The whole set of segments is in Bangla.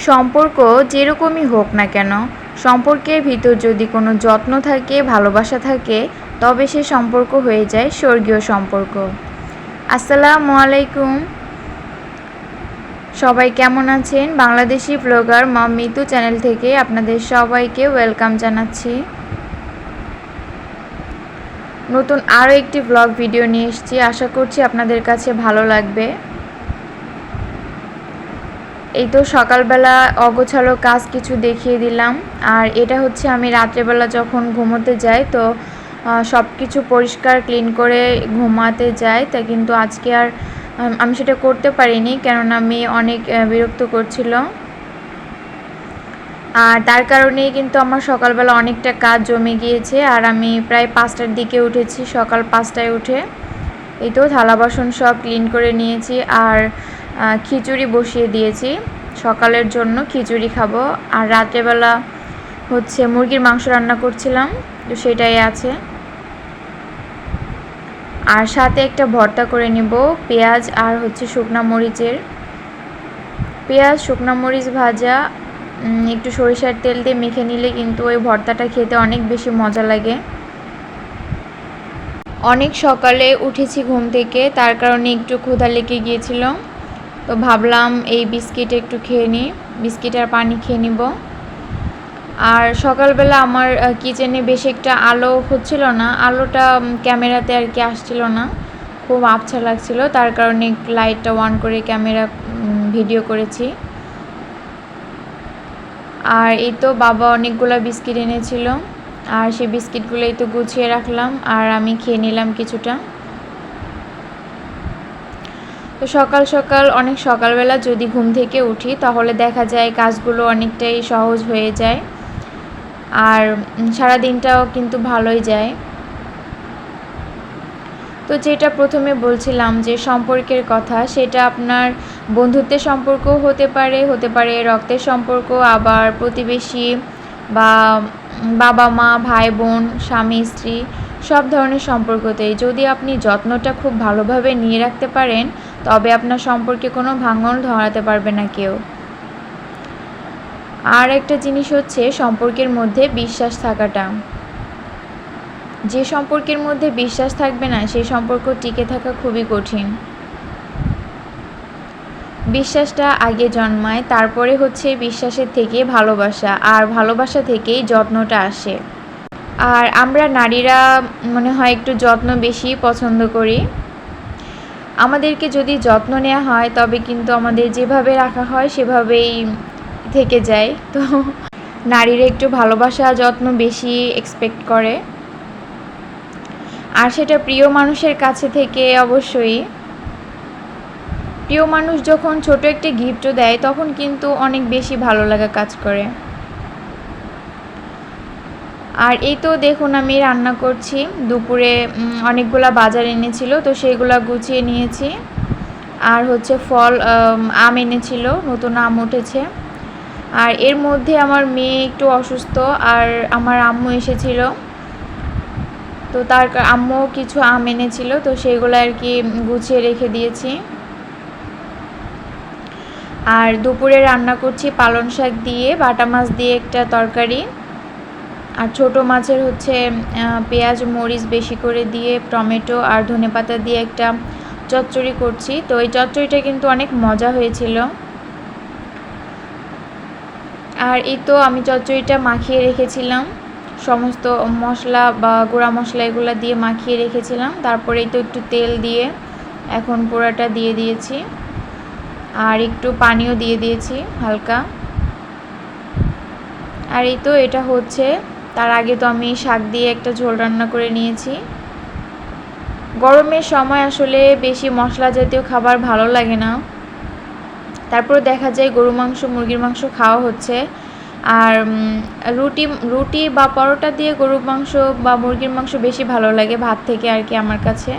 সম্পর্ক যেরকমই হোক না কেন, সম্পর্কের ভিতর যদি কোনো যত্ন থাকে, ভালোবাসা থাকে, তবে সে সম্পর্ক হয়ে যায় স্বর্গীয় সম্পর্ক। আসসালামু আলাইকুম, সবাই কেমন আছেন? বাংলাদেশি ব্লগার মম মিতু চ্যানেল থেকে আপনাদের সবাইকে ওয়েলকাম জানাচ্ছি। নতুন আরও একটি ব্লগ ভিডিও নিয়ে এসেছি, আশা করছি আপনাদের কাছে ভালো লাগবে। এই তো সকালবেলা অগোছালো কাজ কিছু দেখিয়ে দিলাম। আর এটা হচ্ছে আমি রাত্রেবেলা যখন ঘুমোতে যাই, তো সব কিছু পরিষ্কার ক্লিন করে ঘুমাতে যাই। তা কিন্তু আজকে আর আমি সেটা করতে পারিনি, কেননা মেয়ে অনেক বিরক্ত করছিল। আর তার কারণেই কিন্তু আমার সকালবেলা অনেকটা কাজ জমে গিয়েছে। আর আমি প্রায় 5টার দিকে উঠেছি, সকাল 5টায় উঠে এই তো থালা বাসন সব ক্লিন করে নিয়েছি। আর খিচুড়ি বসিয়ে দিয়েছি, সকালের জন্য খিচুড়ি খাবো। আর রাত্রেবেলা হচ্ছে মুরগির মাংস রান্না করছিলাম, তো সেটাই আছে। আর সাথে একটা ভর্তা করে নিব, পেঁয়াজ আর হচ্ছে শুকনা মরিচের। পেঁয়াজ শুকনা মরিচ ভাজা একটু সরিষার তেল দিয়ে মেখে নিলে কিন্তু ওই ভর্তাটা খেতে অনেক বেশি মজা লাগে। অনেক সকালে উঠেছি ঘুম থেকে, তার কারণে একটু ক্ষুধা লেগে গিয়েছিল। তো ভাবলাম এই বিস্কিট একটু খেয়ে নিই, বিস্কিট আর পানি খেয়ে নিব। আর সকালবেলা আমার কিচেনে বেশি একটা আলো হচ্ছিল না, আলোটা ক্যামেরাতে আর কি আসছিল না, খুব আবছা লাগছিল। তার কারণে লাইটটা অন করে ক্যামেরা ভিডিও করেছি। আর এই তো বাবা অনেকগুলো বিস্কিট এনেছিল, আর সেই বিস্কিটগুলোই তো গুছিয়ে রাখলাম, আর আমি খেয়ে নিলাম কিছুটা। তো সকাল সকাল অনেক সকালবেলা যদি ঘুম থেকে উঠি, তাহলে দেখা যায় কাজগুলো অনেকটাই সহজ হয়ে যায়, আর সারা দিনটাও কিন্তু ভালোই যায়। তো যেটা প্রথমে বলছিলাম যে সম্পর্কের কথা, সেটা আপনার বন্ধুত্বের সম্পর্কও হতে পারে রক্তের সম্পর্ক, আবার প্রতিবেশী বা বাবা মা, ভাই বোন, স্বামী স্ত্রী, সব ধরনের সম্পর্কতেই যদি আপনি যত্নটা খুব ভালোভাবে নিয়ে রাখতে পারেন, তবে আপনার সম্পর্কে কোনো ভাঙন ধরাতে পারবে না কেউ। আর একটা জিনিস হচ্ছে সম্পর্কের মধ্যে বিশ্বাস থাকাটা। যে সম্পর্কের মধ্যে বিশ্বাস থাকবে না, সেই সম্পর্ক টিকে থাকা খুবই কঠিন। বিশ্বাসটা আগে জন্মায়, তারপরে হচ্ছে বিশ্বাসের থেকে ভালোবাসা, আর ভালোবাসা থেকেই যত্নটা আসে। আর আমরা নারীরা মনে হয় একটু যত্ন বেশি পছন্দ করি। আমাদেরকে যদি যত্ন নেওয়া হয়, তবে কিন্তু আমাদের যেভাবে রাখা হয় সেভাবেই থেকে যায়। তো নারীরা একটু ভালোবাসা যত্ন বেশি এক্সপেক্ট করে, আর সেটা প্রিয় মানুষের কাছে থেকে। অবশ্যই প্রিয় মানুষ যখন ছোট একটা গিফটও দেয়, তখন কিন্তু অনেক বেশি ভালো লাগা কাজ করে। আর এই তো দেখুন আমি রান্না করছি। দুপুরে অনেকগুলা বাজার এনেছিল, তো সেগুলো গুছিয়ে নিয়েছি। আর হচ্ছে ফল, আম এনেছিল, নতুন আম উঠেছে। আর এর মধ্যে আমার মেয়ে একটু অসুস্থ, আর আমার আম্মু এসেছিল, তো তার আম্মু কিছু আম এনেছিল, তো সেগুলো আর কি গুছিয়ে রেখে দিয়েছি। আর দুপুরে রান্না করছি পালং শাক দিয়ে, বাটা মাছ দিয়ে একটা তরকারি, আর ছোট মাছের হচ্ছে পেঁয়াজ মরিচ বেশি করে দিয়ে, টমেটো আর ধনেপাতা দিয়ে একটা চচ্চড়ি করছি। তো এই চচ্চড়িটা কিন্তু অনেক মজা হয়েছিল। আর এই তো আমি চচ্চড়িটা মাখিয়ে রেখেছিলাম, সমস্ত মশলা বা গুঁড়া মশলা এগুলো দিয়ে মাখিয়ে রেখেছিলাম। তারপরে এই তো একটু তেল দিয়ে এখন পোড়াটা দিয়ে দিয়েছি, আর একটু পানিও দিয়ে দিয়েছি হালকা। আর এই তো এটা হচ্ছে, তার আগে তো আমি শাক দিয়ে একটা ঝোল রান্না করে নিয়েছি। গরমের সময় আসলে বেশি মশলা জাতীয় খাবার ভালো লাগে না, তারপর দেখা যায় গরু মাংস, মুরগির মাংস খাওয়া হচ্ছে। আর রুটি বা পরোটা দিয়ে গরুর মাংস বা মুরগির মাংস বেশি ভালো লাগে ভাত থেকে আর কি আমার কাছে।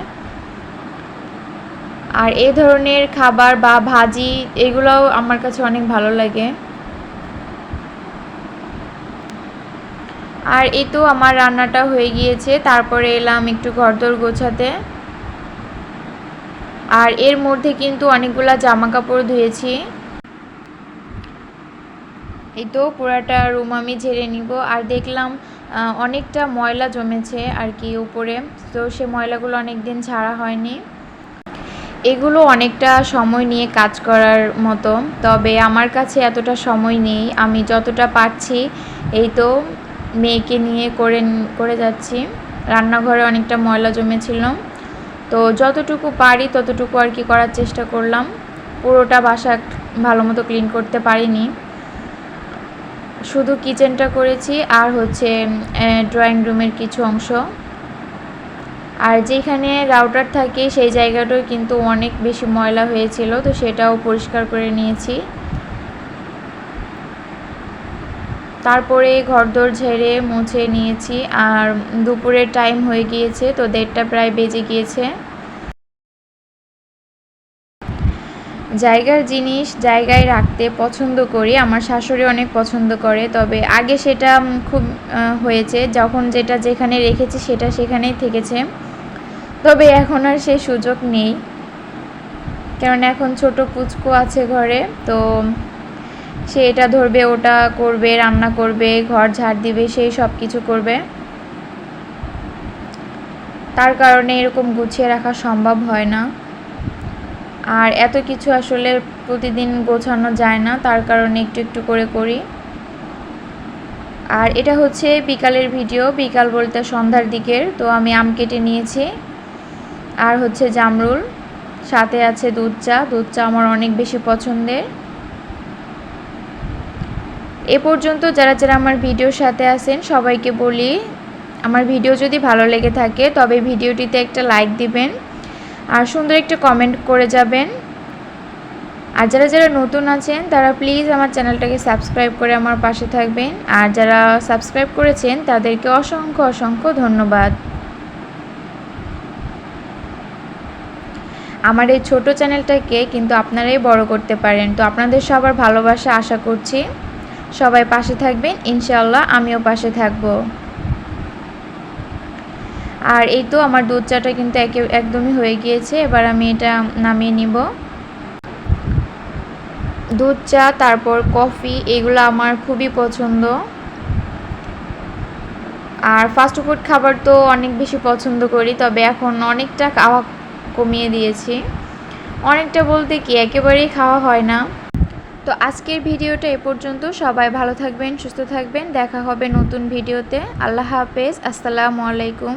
আর এই ধরনের খাবার বা ভাজি, এগুলোও আমার কাছে অনেক ভালো লাগে। আর এই তো আমার রান্নাটা হয়ে গিয়েছে, তারপরে এলাম একটু ঘরদোর গোছাতে। আর এর মধ্যে কিন্তু অনেকগুলা জামা কাপড় ধুয়েছি। এই তো পুরাটা রুম আমি ঝেড়ে নিব। আর দেখলাম অনেকটা ময়লা জমেছে আর কি উপরে, তো সে ময়লাগুলো অনেক দিন ঝাড়া হয়নি। এগুলো অনেকটা সময় নিয়ে কাজ করার মতো, তবে আমার কাছে এতটা সময় নেই। আমি যতটা পারছি এই তো মেয়েকে নিয়ে করে যাচ্ছি। রান্নাঘরে অনেকটা ময়লা জমেছিল, তো যতটুকু পারি ততটুকু আর কি করার চেষ্টা করলাম। পুরোটা বাসা ভালো মতো ক্লিন করতে পারিনি, শুধু কিচেনটা করেছি আর হচ্ছে ড্রয়িং রুমের কিছু অংশ। আর যেখানে রাউটার থাকে সেই জায়গাটাও কিন্তু অনেক বেশি ময়লা হয়েছিল, তো সেটাও পরিষ্কার করে নিয়েছি। তারপরে ঘরদোর ঝেড়ে মুছে নিয়েছি। আর দুপুরের টাইম হয়ে গিয়েছে, তো 1:30টা প্রায় বেজে গিয়েছে। জায়গার জিনিস জায়গায় রাখতে পছন্দ করি, আমার শাশুড়ি অনেক পছন্দ করে। তবে আগে সেটা খুব হয়েছে, যখন যেটা যেখানে রেখেছি সেটা সেখানেই থেকেছে। তবে এখন আর সেই সুযোগ নেই, কারণ এখন ছোট পুচকু আছে ঘরে, তো সে এটা ধরবে, ওটা করবে, রান্না করবে, ঘর ঝাড় দিবে, সেই সব কিছু করবে। তার কারণে এরকম গুছিয়ে রাখা সম্ভব হয় না। আর এত কিছু আসলে প্রতিদিন গোছানো যায় না, তার কারণে একটু একটু করে করি। আর এটা হচ্ছে বিকালের ভিডিও, বিকাল বলতে সন্ধ্যার দিকের। তো আমি আম কেটে নিয়েছি আর হচ্ছে জামরুল, সাথে আছে দুধ চা। দুধ চা আমার অনেক বেশি পছন্দের। এ পর্যন্ত যারা যারা আমার ভিডিওর সাথে আছেন সবাইকে বলি, আমার ভিডিও যদি ভালো লেগে থাকে তবে ভিডিওটিতে একটা লাইক দিবেন আর সুন্দর একটা কমেন্ট করে যাবেন। আর যারা যারা নতুন আছেন তারা প্লিজ আমার চ্যানেলটাকে সাবস্ক্রাইব করে আমার পাশে থাকবেন। আর যারা সাবস্ক্রাইব করেছেন তাদেরকে অসংখ্য অসংখ্য ধন্যবাদ। আমার এই ছোট চ্যানেলটাকে কিন্তু আপনারাই বড় করতে পারেন, তো আপনাদের সবার ভালোবাসা আশা করছি। সবাই পাশে থাকবেন, ইনশাআল্লাহ আমিও পাশে থাকব। আর এই তো আমার দুধ চাটা কিন্তু একদমই হয়ে গিয়েছে, এবার আমি এটা নামিয়ে নিব। দুধ চা তারপর কফি এগুলো আমার খুবই পছন্দ। আর ফাস্ট ফুড খাবার তো অনেক বেশি পছন্দ করি, তবে এখন অনেকটা খাওয়া কমিয়ে দিয়েছি। অনেকটা বলতে কি একেবারেই খাওয়া হয় না। তো আজকের ভিডিওটা এ পর্যন্ত। সবাই ভালো থাকবেন, সুস্থ থাকবেন, দেখা হবে নতুন ভিডিওতে। আল্লাহ হাফেজ, আসসালামু আলাইকুম।